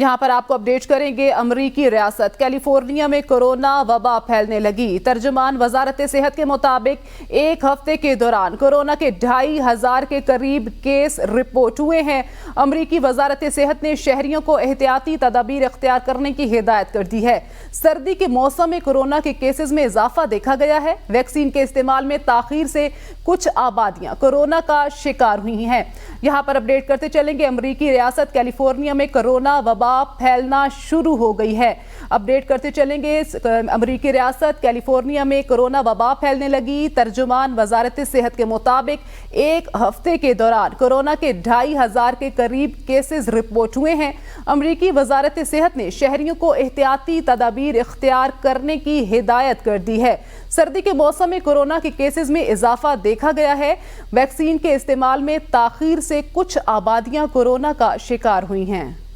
یہاں پر آپ کو اپڈیٹ کریں گے۔ امریکی ریاست کیلیفورنیا میں کورونا وبا پھیلنے لگی۔ ترجمان وزارت صحت کے مطابق ایک ہفتے کے دوران کورونا کے 2500 کے قریب کیس رپورٹ ہوئے ہیں۔ امریکی وزارت صحت نے شہریوں کو احتیاطی تدابیر اختیار کرنے کی ہدایت کر دی ہے۔ سردی کے موسم میں کورونا کے کیسز میں اضافہ دیکھا گیا ہے۔ ویکسین کے استعمال میں تاخیر سے کچھ آبادیاں کورونا کا شکار ہوئی ہیں۔ یہاں پر اپڈیٹ کرتے چلیں گے۔ امریکی ریاست کیلیفورنیا میں کورونا وبا پھیلنا شروع ہو گئی ہے۔ اپڈیٹ کرتے چلیں گے۔ امریکی ریاست کیلیفورنیا میں کورونا وبا پھیلنے لگی۔ ترجمان وزارت صحت کے مطابق ایک ہفتے کے دوران کورونا کے 2500 کے قریب کیسز رپورٹ ہوئے ہیں۔ امریکی وزارت صحت نے شہریوں کو احتیاطی تدابیر اختیار کرنے کی ہدایت کر دی ہے۔ سردی کے موسم میں کورونا کے کیسز میں اضافہ دیکھا گیا ہے۔ ویکسین کے استعمال میں تاخیر سے کچھ آبادیاں کورونا کا شکار ہوئی ہیں۔